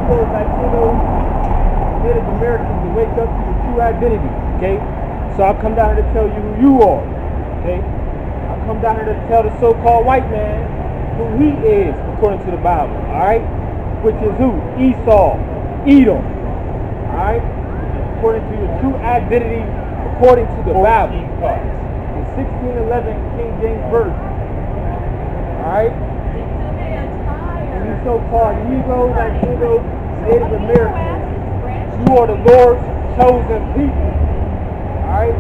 Negroes, Latinos, Native Americans to wake up to your true identity, okay? So I come down here to tell you who you are, okay? I come down here to tell the so-called white man who he is according to the Bible, alright? Which is who? Esau, Edom, alright? According to your true identity, according to the Bible. The 1611 King James Version, alright? And you so-called Negroes, Latinos, Native Americans, you are the Lord's chosen people, alright?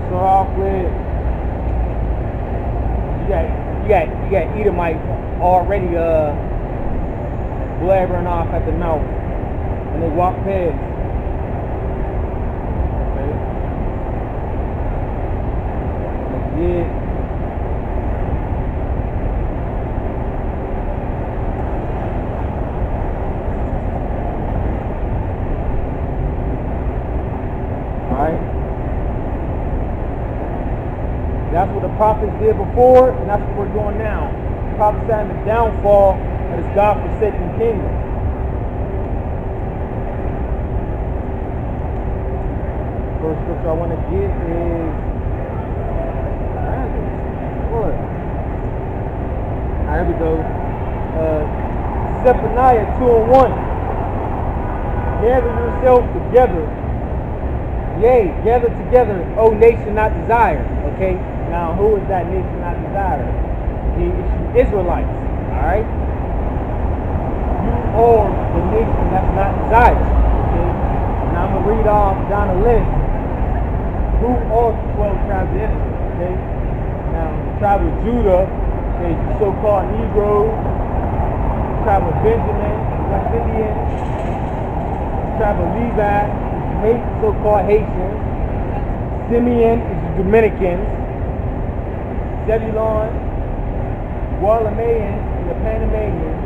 So off with you got Edomites already blabbering off at the mouth when they walk past. Okay. Yeah. That's what the prophets did before, and that's what we're doing now. Prophesying the downfall of this God-forsaken kingdom. First scripture I want to get is here we go. Zephaniah 2:1. Gather yourselves together. Yea, gather together, O nation not desired. Okay? Now, who is that nation not desired? It's Israelites. Alright? You are the nation that's not desired. Okay? Now, I'm going to read off down the list. Who are the 12 tribes of Israel? Okay? Now, the tribe of Judah, okay, the so-called Negroes. The tribe of Benjamin, the West Indians. The tribe of Levi, so-called Haitians. Simeon is the Dominicans. Zebulon, Guatemalaans, and the Panamanians.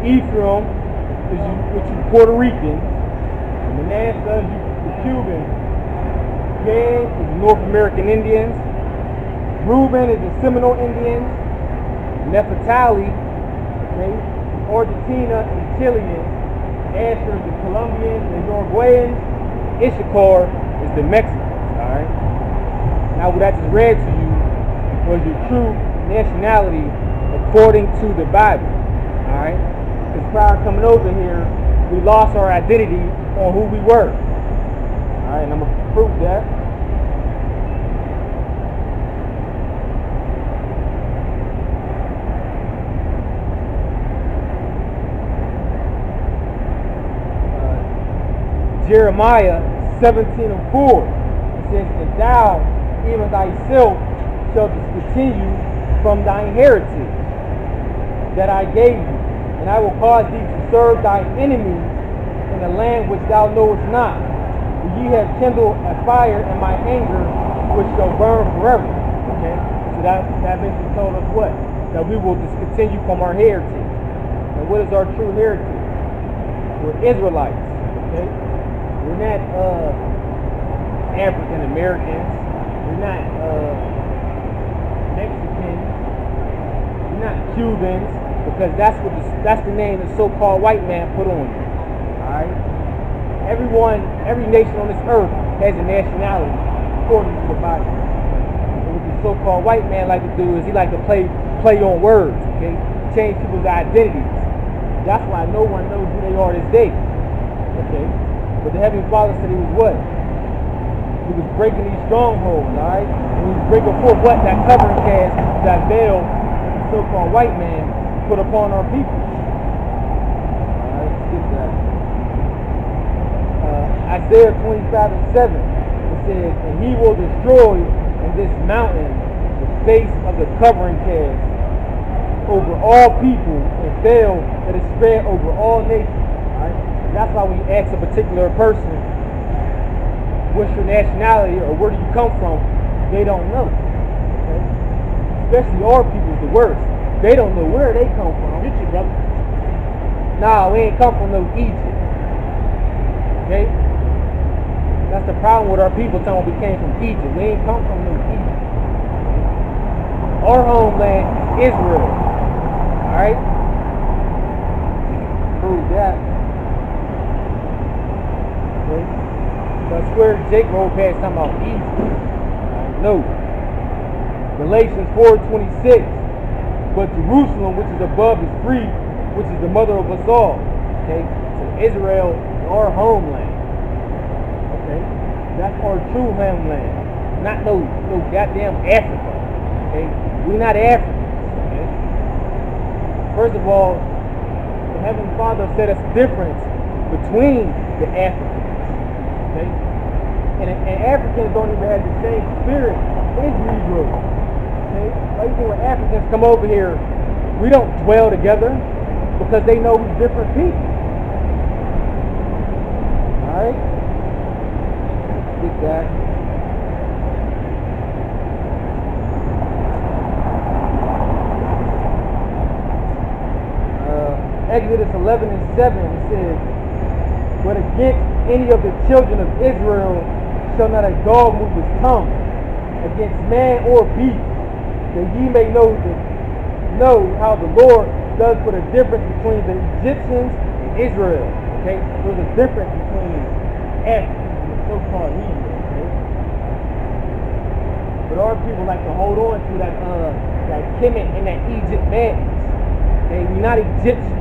Ephraim is you Puerto Ricans. Manasseh is the Cubans. Gad is the North American Indians. Reuben is the Seminole Indians. Naphtali, okay, Argentina and Chileans. Asher is the Colombians and Uruguayans. Issachar is the Mexicans, alright? Now what I just read to you was your true nationality according to the Bible, alright? Because prior to coming over here, we lost our identity on who we were. Alright, and I'm going to prove that. Jeremiah 17:4. It says, and thou, even thyself, shalt discontinue from thine heritage that I gave you, and I will cause thee to serve thy enemies in a land which thou knowest not. For ye have kindled a fire in my anger, which shall burn forever. Okay? So that basically told us what? That we will discontinue from our heritage. And what is our true heritage? We're Israelites. Okay? We're not African Americans. We're not Mexicans. We're not Cubans, because that's the name the so-called white man put on you. Alright? Every nation on this earth has a nationality according to the Bible. And what the so-called white man like to do is he like to play on words, okay? Change people's identities. That's why no one knows who they are this day. Okay? But the Heavenly Father said he was what? He was breaking these strongholds, alright? And he was breaking forth what? That covering cast, that veil, the so-called white man put upon our people. Alright, let's get that. Isaiah 25:7. It says, and he will destroy in this mountain the face of the covering cast over all people, and veil that is spread over all nations. Alright? That's why when you ask a particular person, what's your nationality or where do you come from, they don't know. Okay? Especially our people's the worst. They don't know where they come from. Get you, brother. Nah, we ain't come from no Egypt. Okay? That's the problem with our people telling we came from Egypt. We ain't come from no Egypt. our homeland is Israel. Alright? Prove that. Okay. But I swear Jake rolled past talking about Egypt. No. Galatians 4:26. But Jerusalem, which is above, is free, which is the mother of us all. Okay? So Israel is our homeland. Okay? That's our true homeland. Not no goddamn Africa. Okay? We're not Africans. Okay? First of all, the Heavenly Father said there's a difference between the Africans. Okay? And Africans don't even have the same spirit as Negroes. Okay? Like when Africans come over here, we don't dwell together because they know we're different people. Alright? Get that. Exodus 11:7 says, but against any of the children of Israel shall not a dog move his tongue against man or beast, that ye may know how the Lord does put a difference between the Egyptians and Israel. Okay, there's a difference between Africans and the so-called Negroes. Okay? But our people like to hold on to that Kissimmee and that Egypt madness. Okay, we're not Egyptians.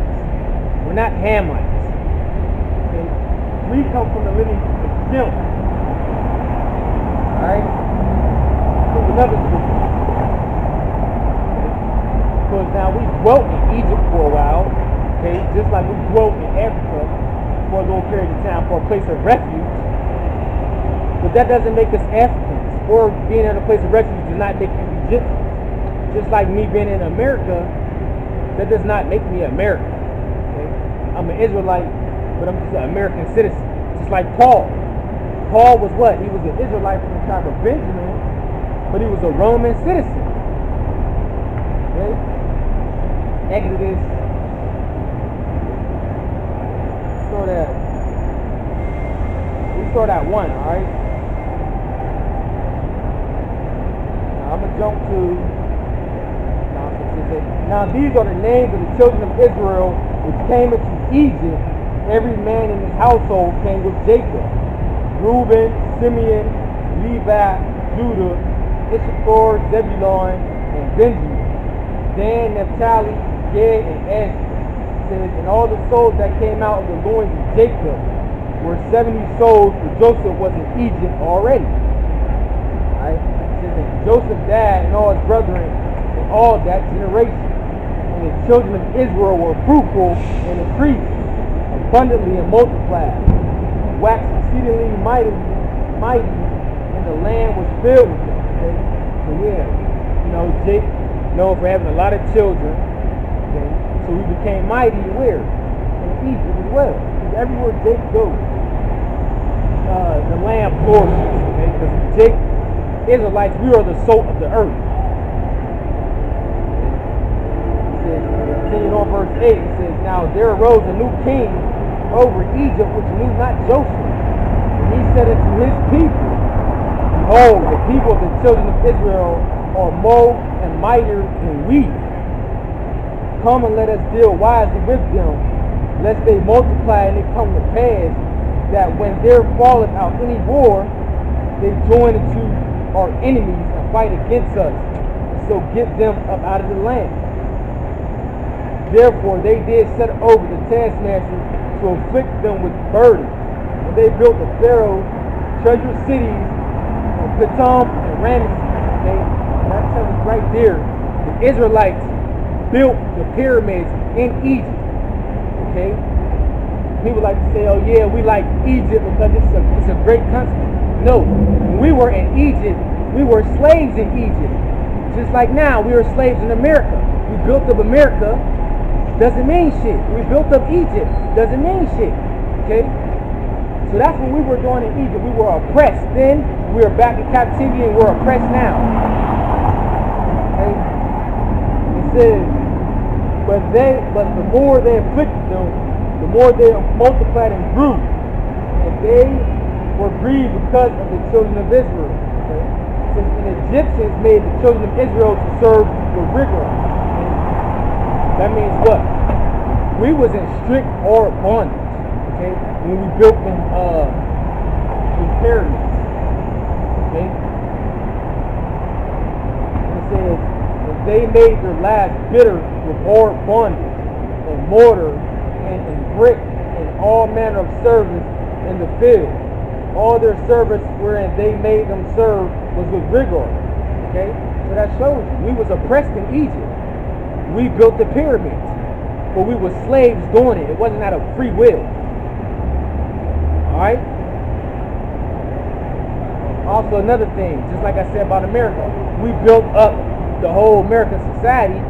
We're not Hamites. Okay? We come from the lineage of Shem. Alright? There's another truth. Because now we dwelt in Egypt for a while, okay, just like we dwelt in Africa for a little period of time for a place of refuge. But that doesn't make us Africans. Or being in a place of refuge does not make you Egyptians. Just like me being in America, that does not make me American. I'm an Israelite, but I'm just an American citizen. Just like Paul. Paul was what? He was an Israelite from the tribe of Benjamin, but he was a Roman citizen. Okay? Exodus. We start at 1, alright? Now I'm going to jump to. Now these are the names of the children of Israel which came into Egypt. Every man in his household came with Jacob. Reuben, Simeon, Levi, Judah, Issachar, Zebulun, and Benjamin. Dan, Naphtali, Gad, and Asher. Says, and all the souls that came out of the loins of Jacob were 70 souls, for Joseph was in Egypt already. Alright? Joseph died and all his brethren in all that generation. And the children of Israel were fruitful and increased abundantly and multiplied, waxed exceedingly mighty, and the land was filled with them. Okay? So yeah, Jake known for having a lot of children. Okay? So he became mighty where? In Egypt as well. Because everywhere Jake goes, the land flourishes. Okay? Because Jake, Israelites, we are the salt of the earth. Continuing on verse 8, it says, now there arose a new king over Egypt, which knew not Joseph. And he said unto his people, behold, the people of the children of Israel are more and mightier than we. Come and let us deal wisely with them, lest they multiply and it come to pass that when there falleth out any war, they join into our enemies and fight against us, and so get them up out of the land. Therefore they did set over the taskmasters to afflict them with burdens. And they built the Pharaoh treasure cities of Pithom and Ramses. Okay? And I tell you right there, the Israelites built the pyramids in Egypt. Okay? People like to say, oh yeah, we like Egypt because it's a great country. No, when we were in Egypt, we were slaves in Egypt. Just like now, we are slaves in America. We built up America. Doesn't mean shit. We built up Egypt. Doesn't mean shit. Okay? So that's what we were doing in Egypt. We were oppressed. Then we are back in captivity and we're oppressed now. Okay? It says, but the more they afflicted them, the more they multiplied and grew. And they were grieved because of the children of Israel. Okay? So says, and the Egyptians made the children of Israel to serve with rigor. That means what? We was in strict hard bondage, okay, when we built them pyramids, okay. And it says, and they made their lives bitter with hard bondage, and mortar, and brick, and all manner of service in the field. All their service wherein they made them serve was with rigor. Okay? So that shows you. We was oppressed in Egypt. We built the pyramids. But we were slaves doing it. It wasn't out of free will. Alright? Also another thing, just like I said about America, we built up the whole American society,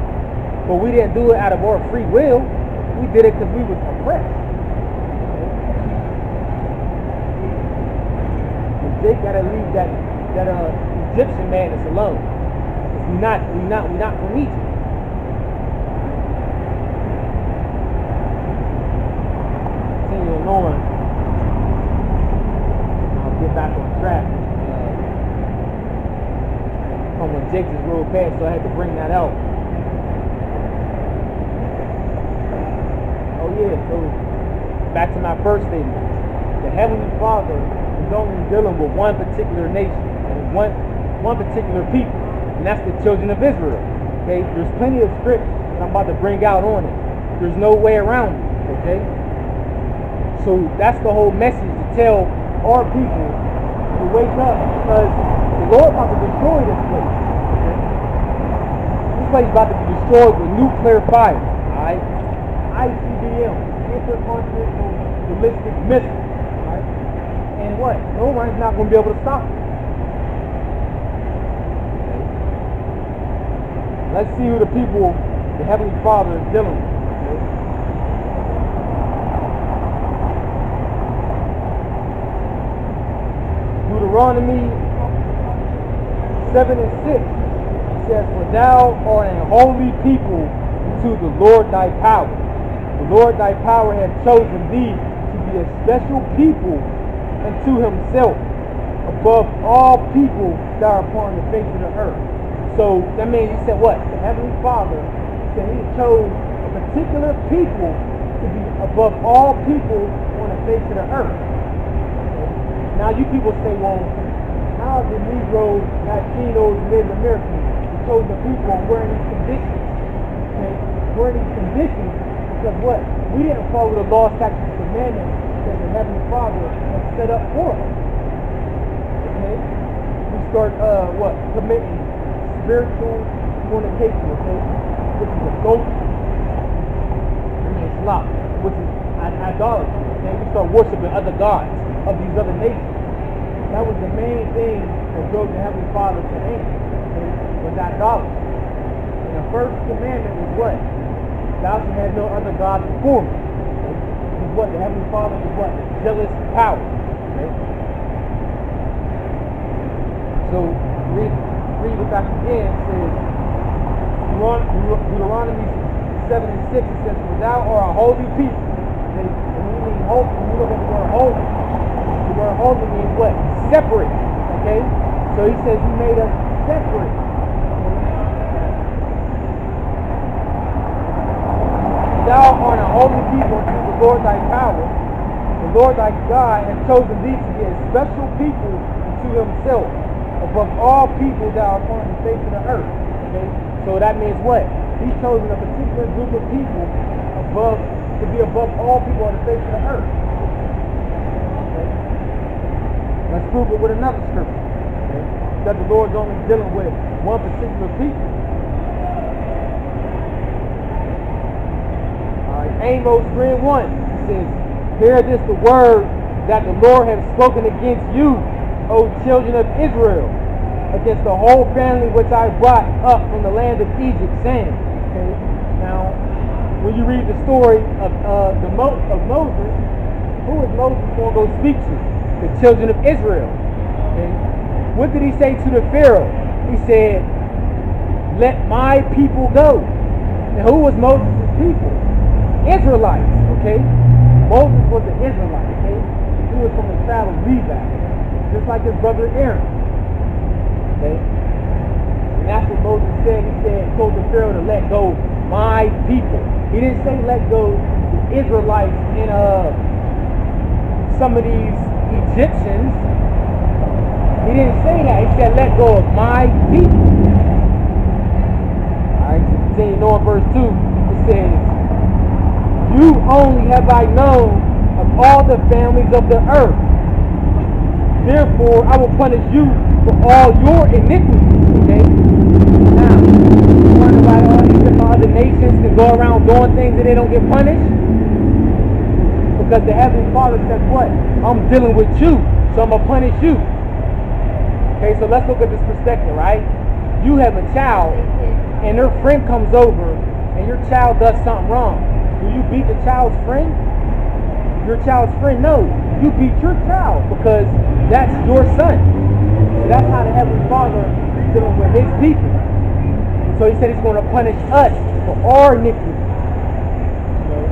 but we didn't do it out of our free will. We did it because we was oppressed. They gotta leave that Egyptian madness alone. We're not from Egypt. Continuing on, I'll get back on track. When Jake just rolled past, so I had to bring that out. Oh yeah, so back to my first statement. The Heavenly Father is only dealing with one particular nation and one particular people, and that's the children of Israel. Okay, there's plenty of scripts that I'm about to bring out on it. There's no way around it. Okay, so that's the whole message to tell our people to wake up, because the Lord about to destroy this place. Okay? This place is about to be destroyed with nuclear fire. All right, ICBM, intercontinental ballistic missile. And what? No one's not going to be able to stop it. Okay. Let's see who the people the Heavenly Father is dealing with. Okay. Deuteronomy 7 and 6 says, for thou art an holy people unto the Lord thy power. The Lord thy power hath chosen thee to be a special people unto himself above all people that are upon the face of the earth. So that means he said what? The Heavenly Father said he chose a particular people to be above all people on the face of the earth. Okay. Now you people say, well, how did Negroes, Latinos, Native Americans, the chosen people, we're in these conditions? Okay. We're in these conditions because what? We didn't follow the law, statutes, and commandments that the Heavenly Father has set up for us. Okay? We start committing spiritual fornication, okay? Which is adultery. Sloth, which is idolatry. Okay? We start worshiping other gods of these other nations. That was the main thing that drove the Heavenly Father to anger, okay? Was idolatry. And the first commandment was what? Thou shalt have no other gods before me. Is what the Heavenly Father is what? Jealous power. Okay? So read it back again. It says Deuteronomy 7 and 6, it says, for thou art a holy people. Okay? And when you mean holy, when you look at the word holy, the word holy means what? Separate. Okay? So he says he made us separate. Thou art a holy people to the Lord thy power. The Lord thy God has chosen thee to be a special people unto himself, above all people that are upon the face of the earth. Okay? So that means what? He's chosen a particular group of people to be above all people on the face of the earth. Okay? Let's prove it with another scripture. Okay? That the Lord's only dealing with one particular people. Amos 3 and 1 says, hear this the word that the Lord has spoken against you, O children of Israel, against the whole family which I brought up from the land of Egypt, saying. Okay, now when you read the story of Moses, who is Moses going to go speak to? The children of Israel. Okay, what did he say to the Pharaoh? He said, let my people go. And who was Moses' people? Israelites, okay? Moses was an Israelite, okay? He was from the tribe of Levi, just like his brother Aaron. Okay? And that's what Moses said. He said, told the Pharaoh to let go my people. He didn't say let go the Israelites and some of these Egyptians. He didn't say that. He said let go of my people. Alright, continue on verse 2. It says, you only have I known of all the families of the earth. Therefore, I will punish you for all your iniquities. Okay? Now, you wonder why all these different other nations can go around doing things and they don't get punished? Because the Heavenly Father says what? I'm dealing with you, so I'm going to punish you. Okay, so let's look at this perspective, right? You have a child, and their friend comes over, and your child does something wrong. Do you beat the child's friend? Your child's friend? No. You beat your child because that's your son. So that's how the Heavenly Father is dealing with his people. So he said he's going to punish us for our iniquities. You know?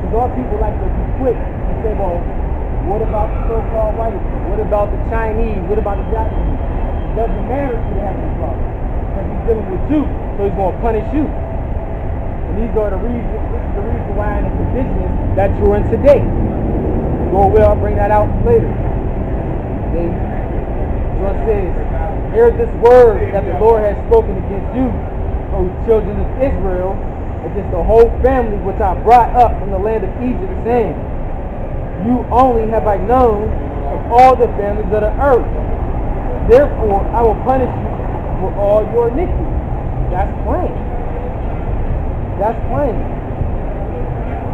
Because all people like to be quick and say, well, what about the so-called white? What about the Chinese? What about the Japanese? It doesn't matter to the Heavenly Father. Because he's dealing with you, so he's going to punish you. And these are the reasons, this is the reason why in the conditions that you're in today. Go well, I'll bring that out later. Then, what it says, hear this word that the Lord has spoken against you, O children of Israel, against the whole family which I brought up from the land of Egypt, saying, you only have I known of all the families of the earth. Therefore, I will punish you for all your iniquities. That's plain. That's plain.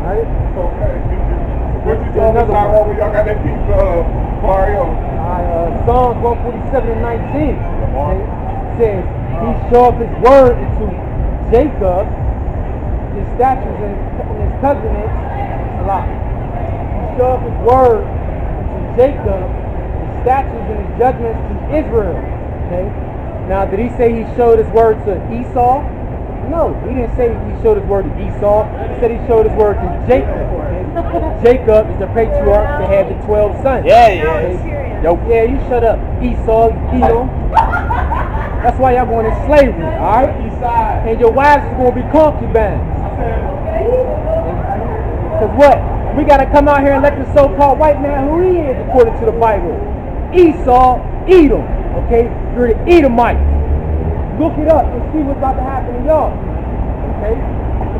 Alright? So, what you talking about when y'all got that piece of Mario? Psalms 147 and 19. Okay? Says, he showed his word to Jacob, his statutes and his covenants. A lot. He showed his word to Jacob, his statutes and his judgments to Israel. Okay? Now, did he say he showed his word to Esau? No, he didn't say he showed his word to Esau. He said he showed his word to Jacob. Okay? Jacob is the patriarch that had the 12 sons. Yeah. Okay? Yo, yeah, you shut up. Esau, Edom. That's why y'all going in slavery, alright? And your wives is going to be concubines. Because what? We got to come out here and let the so-called white man who he is according to the Bible. Esau, Edom. Okay? You're the Edomites. Look it up and see what's about to happen to y'all. Okay?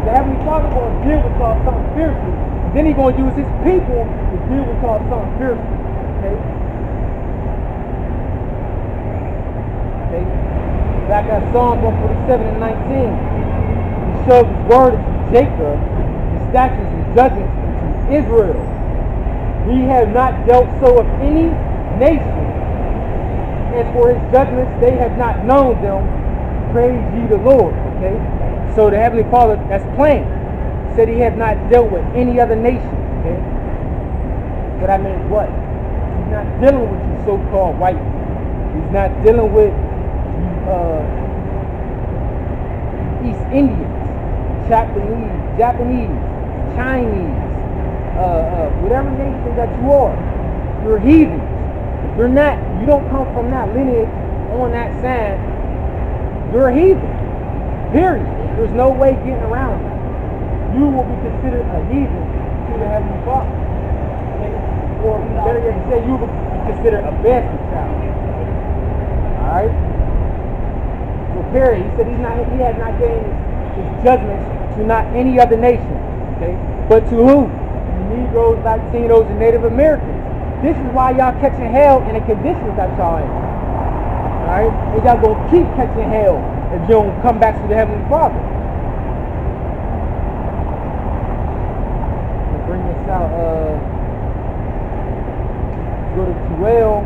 The Heavenly Father going to deal with y'all something fiercely. Then he's going to use his people to deal with y'all something fiercely. Okay? Okay? Back at Psalms 147 and 19. He shows his word to Jacob, his statutes and judgments to Israel. He has not dealt so with any nation. As for his judgments, they have not known them. Praise ye the Lord. Okay? So the Heavenly Father, that's plain, said he has not dealt with any other nation. Okay? So that means what? He's not dealing with you so-called white. He's not dealing with East Indians, Japanese, Chinese, whatever nation that you are. You're heathens. You're not, you don't come from that lineage on that side. You're a heathen. Period. There's no way getting around it. You will be considered a heathen to the Heavenly Father. Okay? Or better yet to say, you will be considered a bastard child. Alright? So period. He said he has not given his judgments to not any other nation. Okay? But to who? Negroes, Latinos, and Native Americans. This is why y'all catching hell in the conditions that y'all in. Alright? And y'all gonna keep catching hell if you don't come back to the Heavenly Father. We'll bring this out. Go to 12.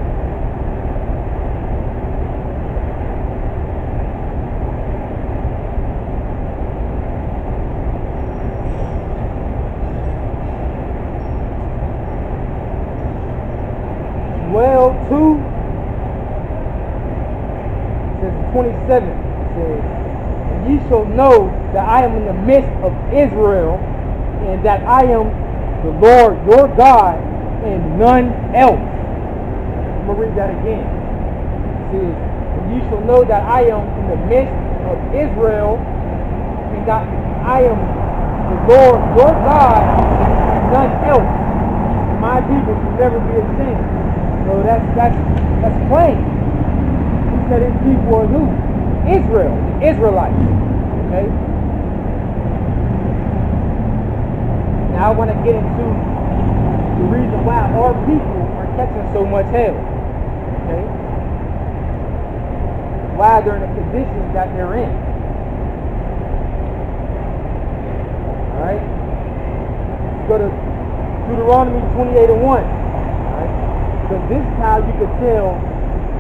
Well, 2 says 27 says, and ye shall know that I am in the midst of Israel, and that I am the Lord your God, and none else. I'm going to read that again. It says, And ye shall know that I am in the midst of Israel, and that I am the Lord your God, none else. My people should never be ashamed. So that's plain. He said his people are who? Israel, the Israelites. Okay? Now I want to get into the reason why our people are catching so much hell. Okay? Why they're in the conditions that they're in. Alright? Let's go to Deuteronomy 28:1. Alright? Because this is how you can tell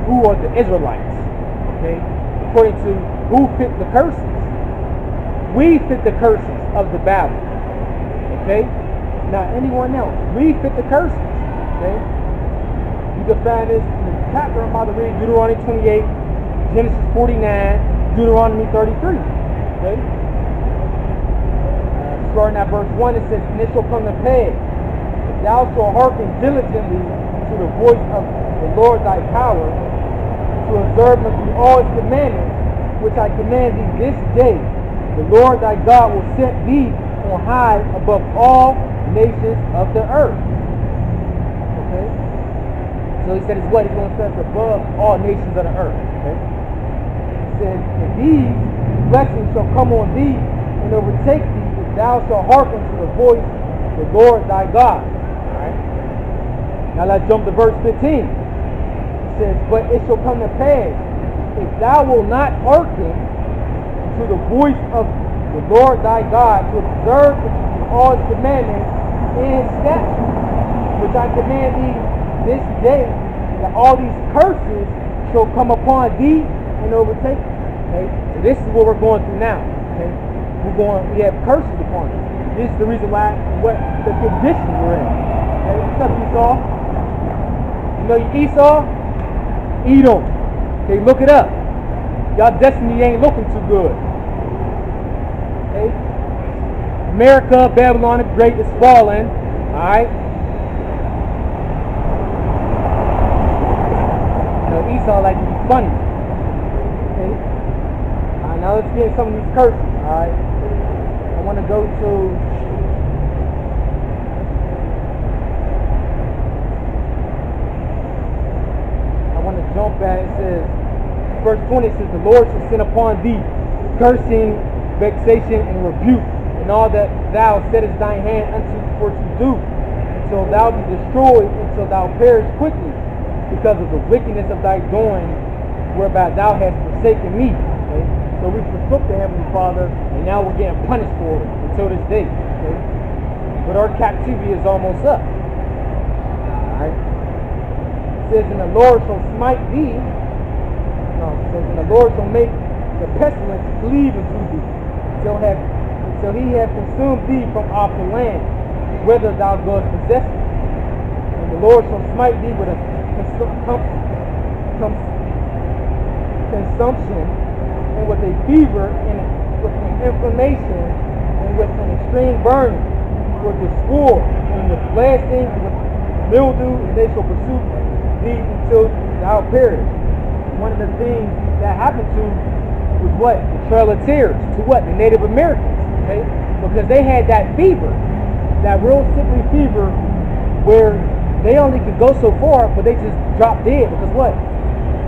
who are the Israelites. Okay? According to who fit the curses. We fit the curses of the Bible. Okay? Not anyone else. We fit the curses. Okay? You can find this in the chapter I'm about to read, Deuteronomy 28, Genesis 49, Deuteronomy 33. Okay? Starting at verse 1, it says, and it shall come to pass, if thou shalt hearken diligently to the voice of the Lord thy power, to observe and do all his commandments, which I command thee this day, the Lord thy God will set thee on high above all nations of the earth. Okay? So he said it's what? He's going to set us above all nations of the earth. Okay? He says, and these blessings shall come on thee and overtake thee if thou shalt hearken to the voice of the Lord thy God. Alright? Now let's jump to verse 15. It says, but it shall come to pass, if thou wilt not hearken to the voice of the Lord thy God, to observe and to do all his commandments and statutes, which I command thee this day, that all these curses shall come upon thee and overtake thee. Okay? So this is what we're going through now. Okay? We have curses upon us. This is the reason why, what the condition we're in. Okay? What's up, Esau? You know you Esau? Edom. Okay, look it up. Y'all destiny ain't looking too good. Okay? America, Babylon the Great is falling. Alright? You know, Esau like to be funny. Okay? Alright, now let's get some of these curses. Alright? I want to go to jump at it. Says, verse 20 says, the Lord shall send upon thee cursing, vexation, and rebuke, and all that thou settest thine hand unto for to do, until thou be destroyed, until thou perish quickly, because of the wickedness of thy doing, whereby thou hast forsaken me. Okay? So we forsook the Heavenly Father, and now we're getting punished for it until this day. Okay? But our captivity is almost up. Alright? Says, and the Lord shall smite thee. No, it says, and the Lord shall make the pestilence cleave into thee, until he hath consumed thee from off the land, whither thou goest possess it. And the Lord shall smite thee with a consumption, and with a fever, and with an inflammation, and with an extreme burning, with the sword, and with blasting, and with mildew, and they shall pursue thee until thou perish. One of the things that happened to was what? The Trail of Tears. To what? The Native Americans. Okay? Because they had that fever, that real sickly fever, where they only could go so far, but they just dropped dead. Because what?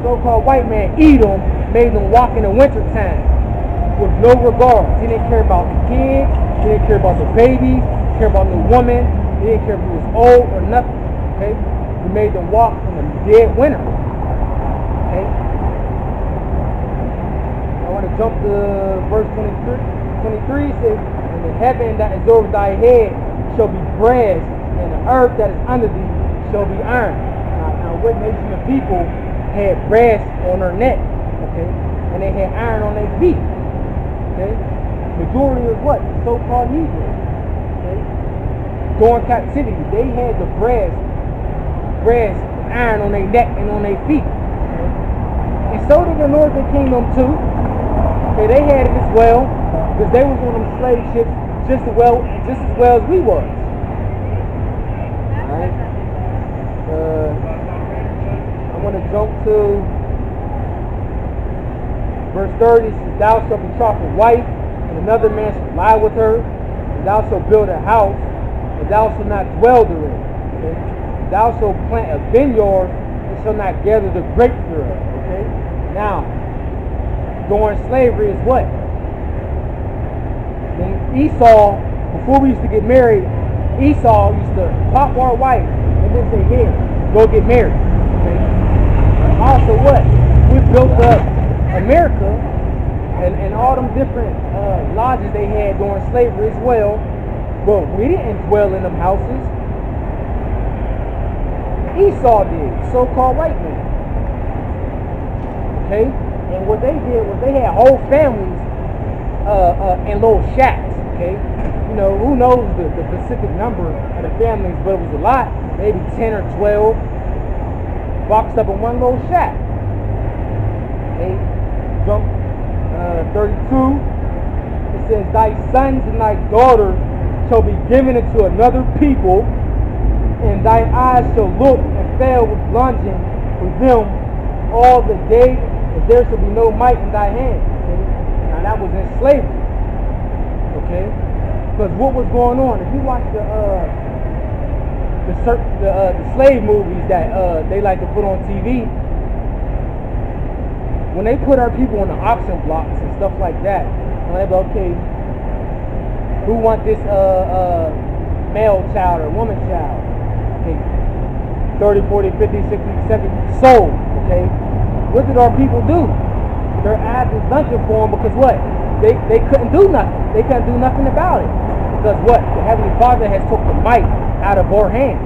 So-called white man, Edom, made them walk in the wintertime with no regard. He didn't care about the kids, he didn't care about the babies, he didn't care about the woman, he didn't care if he was old or nothing. Okay? He made them walk in the dead winter. Okay? I want to jump to verse 23. 23 says, and the heaven that is over thy head shall be brass, and the earth that is under thee shall be iron. Now what nation of people had brass on their neck? Okay? And they had iron on their feet. Okay? Majority was what? So-called Negroes. Okay? During captivity, they had the brass iron on their neck and on their feet. Okay? And so did the Northern Kingdom too. Okay, they had it as well, because they was on them slave ships just as well as we was. Alright. I want to jump to Verse 30 says, thou shalt betroth a wife, and another man shall lie with her, and thou shalt build a house, and thou shalt not dwell therein. Okay? Thou shalt plant a vineyard, and shalt not gather the grapes thereof. Okay? Now, during slavery is what? When Esau, before we used to get married, Esau used to pop our wife and then say, here, go get married. Okay? Also what? We built up America and all them different lodges they had during slavery as well. Well, we didn't dwell in them houses. Esau did, so-called white man. Okay? And what they did was they had whole families in little shacks. Okay? You know, who knows the specific number of the families, but it was a lot, maybe 10 or 12, boxed up in one little shack. Okay? Jump 32. It says, thy sons and thy daughters shall be given into another people, and thy eyes shall look and fail with longing for them all the day, and there shall be no might in thy hand. Okay? Now that was in slavery. Okay? Because what was going on? If you watch the slave movies that they like to put on TV, when they put our people on the auction blocks and stuff like that, they be okay, who want this male child or woman child? Okay, 30, 40, 50, 60, 70 sold. Okay, what did our people do? Their eyes was lunching for them because what? They couldn't do nothing. They couldn't do nothing about it because what? The Heavenly Father has took the might out of our hands.